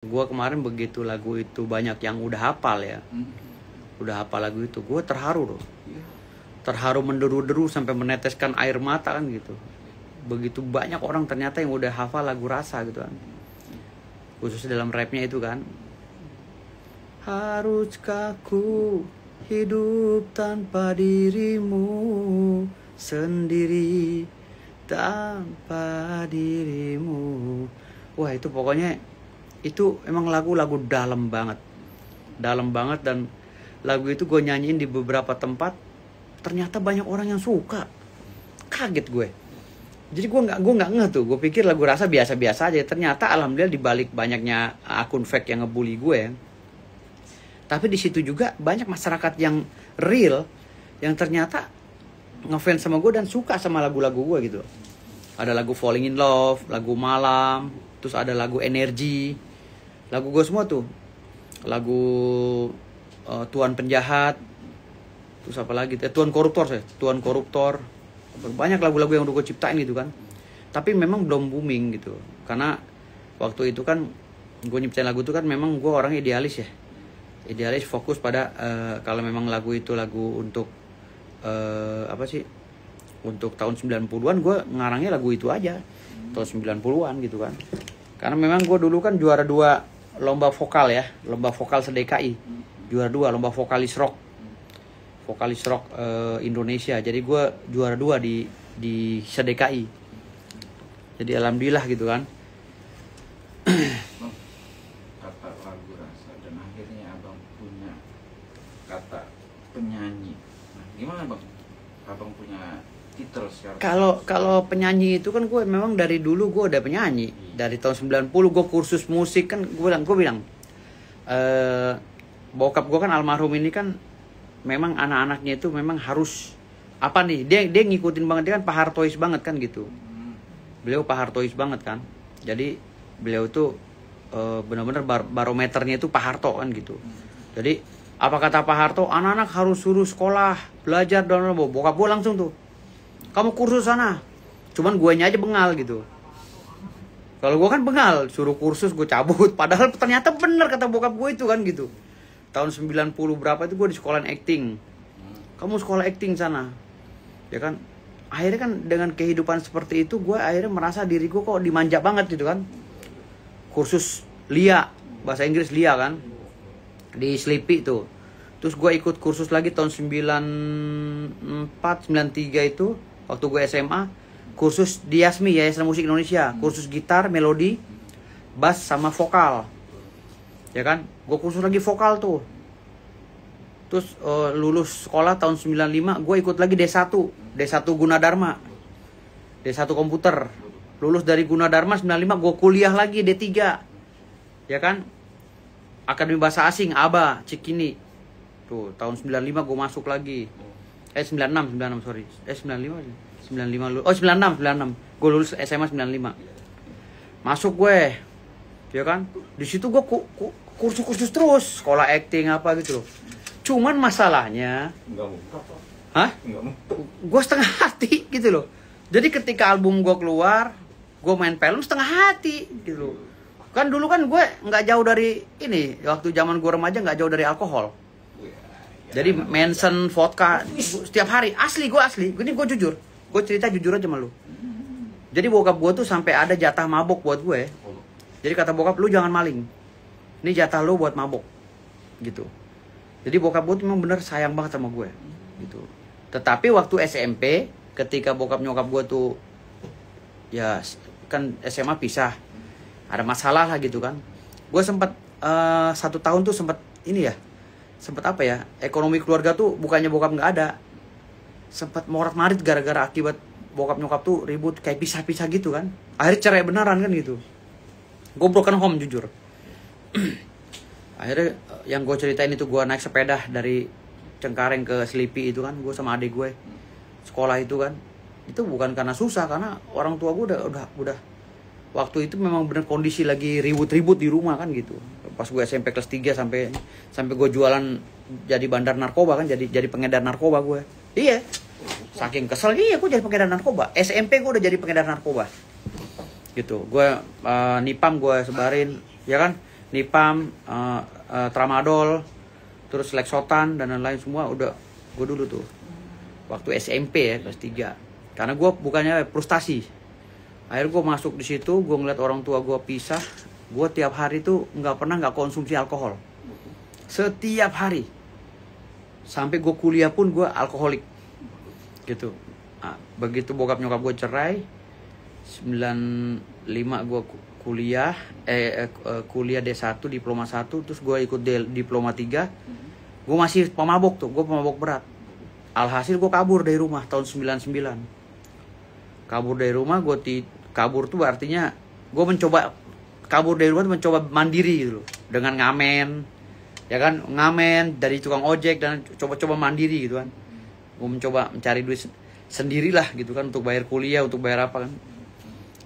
Gue kemarin begitu lagu itu banyak yang udah hafal ya, udah hafal lagu itu, gue terharu loh, terharu menderu-deru sampai meneteskan air mata kan gitu. Begitu banyak orang ternyata yang udah hafal lagu Rasa gitu kan, khususnya dalam rapnya itu kan. Haruskah ku hidup tanpa dirimu, sendiri tanpa dirimu. Wah itu pokoknya itu emang lagu-lagu dalam banget dan lagu itu gue nyanyiin di beberapa tempat, ternyata banyak orang yang suka. Kaget gue. Jadi gue nggak ngeh tuh, gue pikir lagu Rasa biasa-biasa aja. Ternyata alhamdulillah dibalik banyaknya akun fake yang ngebully gue, tapi di situ juga banyak masyarakat yang real yang ternyata ngefans sama gue dan suka sama lagu-lagu gue gitu. Ada lagu Falling in Love, lagu Malam, terus ada lagu Energi, lagu gue semua tuh, lagu Tuan Penjahat, terus apa lagi? Tuan Koruptor saya, Tuan Koruptor. Banyak lagu-lagu yang udah gue ciptain gitu kan. Tapi memang belum booming gitu, karena waktu itu kan gue nyiptain lagu itu kan memang gue orang idealis ya. Idealis fokus pada kalau memang lagu itu lagu untuk apa sih, untuk tahun 90-an gue ngarangnya lagu itu aja, tahun 90-an gitu kan. Karena memang gue dulu kan juara 2 lomba vokal ya, lomba vokal se-DKI, juara 2 lomba vokalis rock Indonesia. Jadi gue juara 2 di se-DKI. Jadi alhamdulillah gitu kan. Kata lagu Rasa dan akhirnya abang punya kata penyanyi. Nah, gimana bang? Abang punya titel sekarang? Kalau penyanyi itu kan gue memang dari dulu gue udah penyanyi. Dari tahun 90 gue kursus musik kan, gue bilang bokap gue kan almarhum ini kan memang anak-anaknya itu memang harus apa nih, dia ngikutin banget, dia kan Pak Hartois banget kan gitu. Beliau Pak Hartois banget kan. Jadi beliau itu benar-benar barometernya itu Pak Harto kan gitu. Jadi apa kata Pak Harto, anak-anak harus suruh sekolah, belajar dan bokap gue langsung tuh, kamu kursus sana. Cuman guanya aja bengal gitu. Kalau gue kan bengal, suruh kursus gue cabut. Padahal ternyata bener kata bokap gue itu kan gitu. Tahun 90 berapa itu gue di sekolah acting. Kamu sekolah acting sana. Ya kan. Akhirnya kan dengan kehidupan seperti itu, gue akhirnya merasa diri gue kok dimanja banget gitu kan. Kursus LIA, bahasa Inggris LIA kan, di Sleepy tuh. Terus gue ikut kursus lagi tahun 94, 93 itu, waktu gue SMA, kursus di YASMI, Yayasan Musik Indonesia, kursus gitar, melodi, bass sama vokal. Ya kan? Gue kursus lagi vokal tuh. Terus lulus sekolah tahun 95, gue ikut lagi D1 Gunadarma. D1 komputer. Lulus dari Gunadarma 95, gue kuliah lagi D3. Ya kan? Akademi Bahasa Asing, ABA, Cikini. Tuh, tahun 95 gue masuk lagi. 96 sorry. 95 lulus. Oh, 96. Gue lulus SMA 95. Masuk gue. Ya kan? Di situ gue kursus terus, sekolah acting apa gitu loh. Cuman masalahnya, gue setengah hati gitu loh. Jadi ketika album gue keluar, gue main film setengah hati gitu loh. Kan dulu kan gue nggak jauh dari ini, waktu zaman gue remaja nggak jauh dari alkohol. Jadi mention vodka setiap hari, gue asli. Ini gue jujur, gue cerita jujur aja sama lu. Jadi bokap gue tuh sampai ada jatah mabok buat gue. Jadi kata bokap, lu jangan maling. Ini jatah lu buat mabok, gitu. Jadi bokap gue tuh memang bener sayang banget sama gue, gitu. Tetapi waktu SMP, ketika bokap nyokap gue tuh, ya kan SMA pisah, ada masalah lah gitu kan. Gue sempat 1 tahun tuh sempat ini ya, sempat apa ya? Ekonomi keluarga tuh bukannya bokap nggak ada, sempat morat-marit gara-gara akibat bokap nyokap tuh ribut kayak pisah-pisah gitu kan. Akhirnya cerai beneran kan gitu. Gue broken home jujur. Akhirnya yang gue ceritain itu gue naik sepeda dari Cengkareng ke Sleepy itu kan, gue sama adik gue sekolah itu kan. Itu bukan karena susah, karena orang tua gue udah waktu itu memang bener kondisi lagi ribut-ribut di rumah kan gitu. Pas gue SMP kelas 3 sampai gue jualan jadi bandar narkoba kan, jadi pengedar narkoba gue. Iya. Saking kesel, gue jadi pengedar narkoba. SMP gue udah jadi pengedar narkoba. Gitu. Gue nipam gue sebarin, ya kan? Nipam, Tramadol, terus Lexotan dan lain-lain semua udah gue dulu tuh. Waktu SMP ya, kelas 3. Karena gue bukannya frustasi. Akhirnya gue masuk di situ, gue ngeliat orang tua gue pisah. Gue tiap hari tuh nggak konsumsi alkohol. Setiap hari. Sampai gue kuliah pun gue alkoholik. Gitu. Nah, begitu bokap nyokap gue cerai, 95 gue kuliah, kuliah D1, diploma 1, terus gue ikut diploma 3. Gue masih pemabok tuh, gue pemabok berat. Alhasil gue kabur dari rumah tahun 99. Kabur dari rumah, kabur tuh artinya gue mencoba kabur dari rumah tuh mencoba mandiri gitu loh. Dengan ngamen, ya kan, ngamen dari tukang ojek dan coba-coba mandiri gitu kan. Gue mencoba mencari duit sendirilah gitu kan, untuk bayar kuliah, untuk bayar apa kan.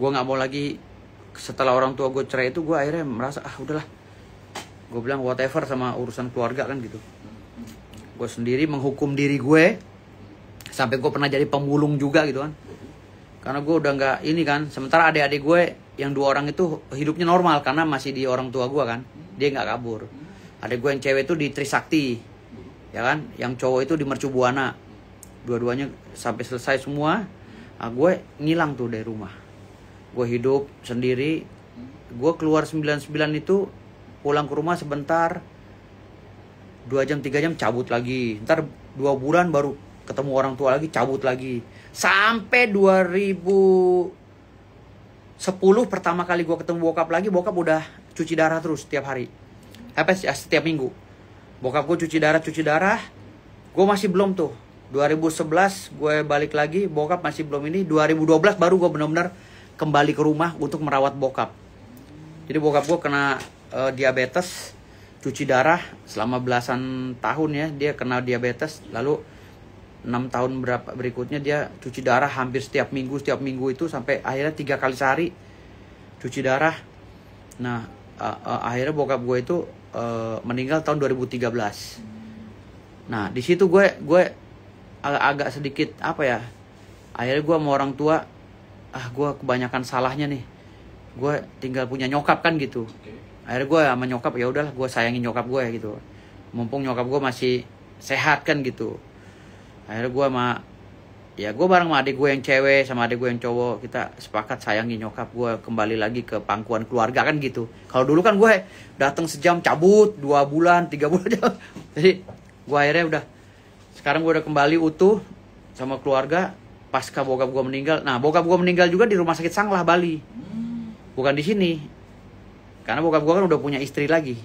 Gue nggak mau lagi. Setelah orang tua gue cerai itu, gue akhirnya merasa udahlah, gue bilang whatever sama urusan keluarga kan gitu. Gue sendiri menghukum diri gue, sampai gue pernah jadi pemulung juga gitu kan. Karena gue udah nggak ini kan. Sementara adik-adik gue yang 2 orang itu hidupnya normal karena masih di orang tua gue kan, dia nggak kabur. Adik gue yang cewek itu di Trisakti, ya kan, yang cowok itu di Mercu Buana. Dua-duanya sampai selesai semua. Nah, gue ngilang tuh dari rumah. Gue hidup sendiri. Gue keluar 99 itu, pulang ke rumah sebentar, 2 jam 3 jam cabut lagi. Ntar 2 bulan baru ketemu orang tua lagi, cabut lagi. Sampai 2010 pertama kali gue ketemu bokap lagi. Bokap udah cuci darah terus setiap hari, setiap minggu. Bokap gue cuci darah. Gue masih belum tuh. 2011 gue balik lagi, bokap masih belum ini. 2012 baru gue benar-benar kembali ke rumah untuk merawat bokap. Jadi bokap gue kena diabetes, cuci darah selama belasan tahun ya. Dia kena diabetes, lalu 6 tahun berikutnya dia cuci darah hampir setiap minggu itu, sampai akhirnya 3 kali sehari cuci darah. Nah, akhirnya bokap gue itu meninggal tahun 2013. Nah, di situ gue agak sedikit apa ya? Akhirnya gue sama orang tua, gue kebanyakan salahnya nih. Gue tinggal punya nyokap kan gitu. Akhirnya gue sama nyokap, ya udahlah, gue sayangin nyokap gue gitu. Mumpung nyokap gue masih sehat kan gitu. Akhirnya gue bareng sama adik gue yang cewek sama adik gue yang cowok, kita sepakat sayangin nyokap gue, kembali lagi ke pangkuan keluarga kan gitu. Kalau dulu kan gue datang sejam cabut, 2 bulan 3 bulan. Jadi gue akhirnya udah, sekarang gue udah kembali utuh sama keluarga. Pasca bokap gue meninggal. Nah, bokap gue meninggal juga di Rumah Sakit Sanglah, Bali. Bukan di sini. Karena bokap gue kan udah punya istri lagi.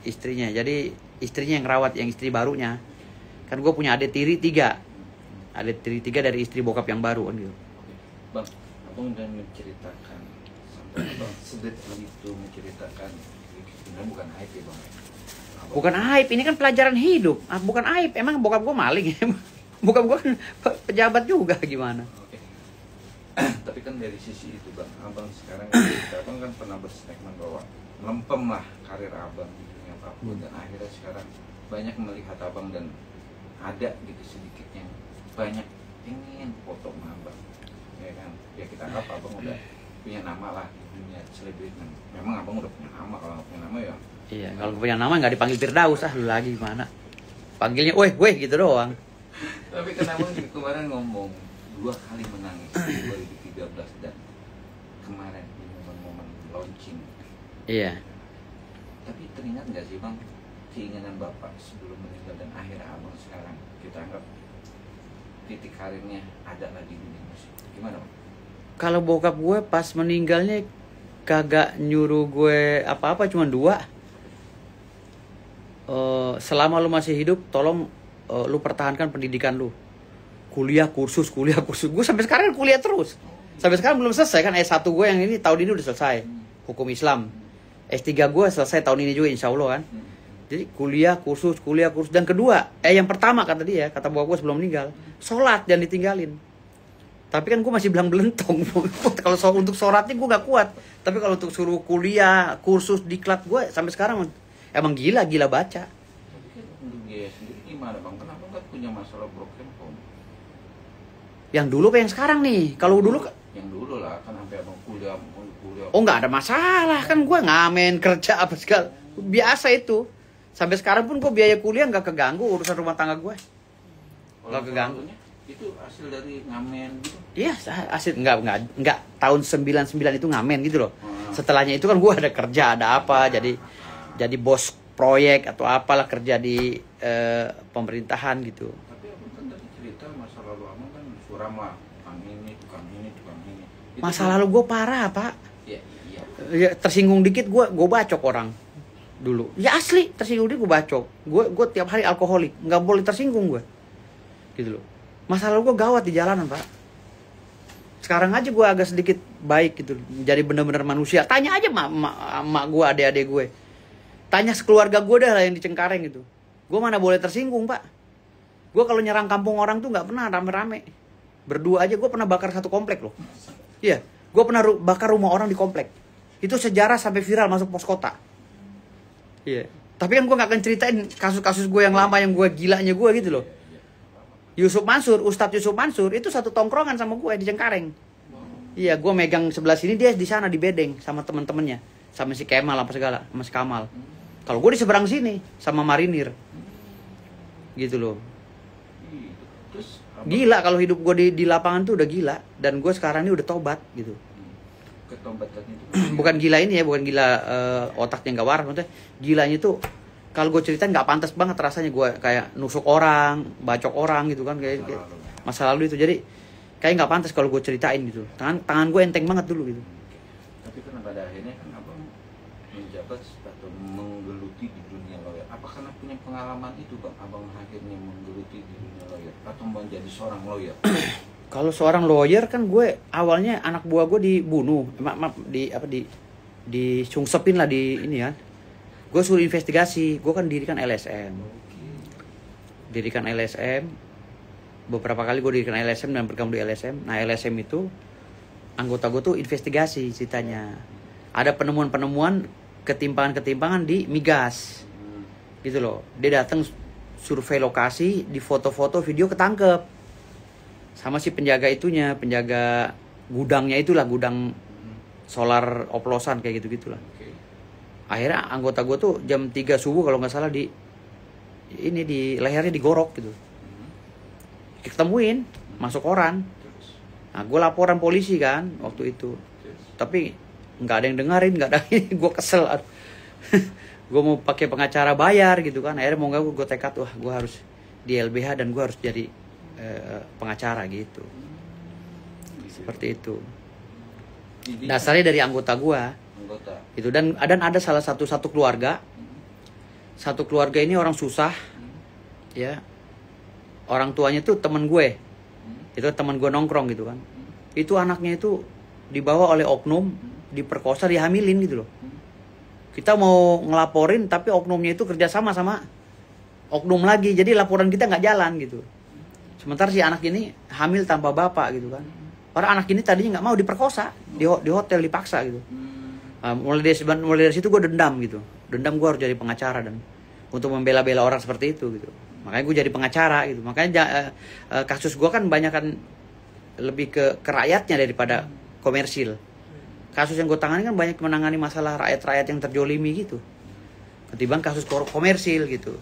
Istrinya. Jadi istrinya yang rawat, yang istri barunya. Kan gue punya adik tiri 3. Adik tiri 3 dari istri bokap yang baru kan gitu. Bang, abang udah menceritakan sampai abang sedetail itu menceritakan. Sebenarnya bukan aib ya bang. Bukan aib, ini kan pelajaran hidup. Bukan aib, emang bokap gue maling ya. Bokap gue kan pejabat juga, gimana? Oke. Tapi kan dari sisi itu bang, abang sekarang abang kan pernah berstatement bahwa lempem lah karir abang di dunia apapun, dan akhirnya sekarang banyak melihat abang dan ada gitu sedikit yang banyak ingin foto sama abang, ya kan? Ya kita anggap abang udah punya nama lah di dunia selebriti. Memang abang udah punya nama, kalau nggak punya nama ya. Iya, kalau punya nama nggak dipanggil Firdaus, lu lagi gimana? Panggilnya, weh gitu doang. Tapi kenapa juga kemarin ngomong 2 kali menangis 2013 dan kemarin di momen-momen launching. Iya. Tapi teringat nggak sih bang keinginan bapak sebelum meninggal dan akhirnya abang sekarang kita anggap titik karirnya ada lagi di dunia musik. Gimana bang? Kalau bokap gue pas meninggalnya kagak nyuruh gue apa-apa, cuma 2. Selama lu masih hidup, tolong lu pertahankan pendidikan lu. Kuliah kursus. Gue sampai sekarang kuliah terus. Sampai sekarang belum selesai kan. S1 gue yang ini tahun ini udah selesai, hukum Islam. S3 gue selesai tahun ini juga insya Allah kan. Jadi kuliah kursus. Dan kedua, yang pertama kata bokap gue sebelum meninggal, sholat jangan ditinggalin. Tapi kan gue masih belang belentong. Kalau untuk sholatnya gue gak kuat. Tapi kalau untuk suruh kuliah, kursus, diklat, gue sampai sekarang emang gila baca. Untuk dia sendiri gimana bang? Kenapa nggak punya masalah broken home? Yang dulu apa yang sekarang nih? Kalau dulu yang dulu lah kan sampai abang kuliah. oh nggak ada masalah kan, gue ngamen kerja apa segala biasa itu. Sampai sekarang pun gue biaya kuliah nggak keganggu, urusan rumah tangga gue nggak keganggu. Itu hasil dari ngamen gitu. Iya, hasil nggak tahun 99 itu ngamen gitu loh. Setelahnya itu kan gue ada kerja, ada apa, jadi bos proyek atau apalah, kerja di pemerintahan gitu. Tapi abang kan tadi cerita masa lalu abang kan suram lah, tukang ini. Itu Masa kan- lalu gue parah pak. Iya. Ya, tersinggung dikit gue bacok orang dulu. Ya asli, tersinggung dikit gue bacok. Gue tiap hari alkoholik, nggak boleh tersinggung gue. Gitu loh. Masa lalu gue gawat di jalanan pak. Sekarang aja gue agak sedikit baik gitu, jadi bener-bener manusia. Tanya aja mak gue, adik-adik gue. Tanya sekeluarga gue dah lah yang di Cengkareng gitu. Gue mana boleh tersinggung pak. Gue kalau nyerang kampung orang tuh nggak pernah rame-rame. Berdua aja gue pernah bakar satu komplek loh. Iya, gue pernah bakar rumah orang di komplek. Itu sejarah sampai viral masuk pos kota. Iya. Tapi kan gue nggak akan ceritain kasus-kasus gue yang lama, yang gue gilanya gue gitu loh. Yusuf Mansur, Ustadz Yusuf Mansur itu satu tongkrongan sama gue di Cengkareng. Iya, gue megang sebelah sini, dia di sana di Bedeng sama temen-temennya, sama si Kemal apa segala, sama si Kamal. Kalau gue di seberang sini sama Marinir, gitu loh. Terus abang Gila kalau hidup gue di lapangan tuh udah gila, dan gue sekarang ini udah tobat gitu. ketobatan itu Bukan gila ini ya, bukan gila otaknya nggak waras, maksudnya gilanya tuh kalau gue ceritain nggak pantas banget rasanya, gue kayak nusuk orang, bacok orang gitu kan, kayak masa lalu itu. Jadi kayak nggak pantas kalau gue ceritain gitu. Tangan gue enteng banget dulu gitu. tapi kan pada akhirnya kan abang menjabat atau menggeluti di dunia lawyer. Apa karena punya pengalaman itu bang, abang akhirnya menggeluti di dunia lawyer atau menjadi seorang lawyer? Kalau seorang lawyer kan, gue awalnya anak buah gue dibunuh, maaf disungsepin lah di ini ya. Gue suruh investigasi, gue kan dirikan LSM. Dirikan LSM, beberapa kali gue dirikan LSM dan bergabung di LSM. Nah LSM itu anggota gue tuh investigasi ceritanya. Ada penemuan-penemuan ketimpangan-ketimpangan di migas, gitu loh. Dia datang survei lokasi, di foto-foto, video ketangkep. Sama si penjaga itunya, penjaga gudangnya itulah, gudang solar oplosan kayak gitu-gitulah. Akhirnya anggota gue tuh jam 3 subuh kalau nggak salah di lehernya digorok gitu. Diketemuin, masuk koran. Nah gue laporan polisi kan waktu itu. Tapi nggak ada yang dengerin, nggak ada ini. Gue kesel. Gue mau pakai pengacara bayar gitu kan. Akhirnya mau nggak gue tekad, wah gue harus di LBH dan gue harus jadi pengacara gitu. Seperti itu. Dasarnya dari anggota gue. Gitu. Dan ada salah satu keluarga. Satu keluarga ini orang susah. Ya. Orang tuanya tuh teman gue. Itu teman gue nongkrong gitu kan. Itu anaknya itu dibawa oleh oknum, diperkosa, dihamilin gitu loh. Kita mau ngelaporin tapi oknumnya itu kerjasama sama oknum lagi. Jadi laporan kita nggak jalan gitu. Sementara si anak ini hamil tanpa bapak gitu kan. Orang anak ini tadinya nggak mau, diperkosa di hotel, dipaksa gitu. Mulai dari situ gue dendam gitu. Dendam gue harus jadi pengacara dan untuk membela-bela orang seperti itu gitu. Makanya gue jadi pengacara gitu. Makanya kasus gue kan banyak kan lebih ke rakyatnya daripada komersil. Kasus yang gue tangani kan banyak menangani masalah rakyat-rakyat yang terjolimi gitu. Ketimbang kasus komersil gitu.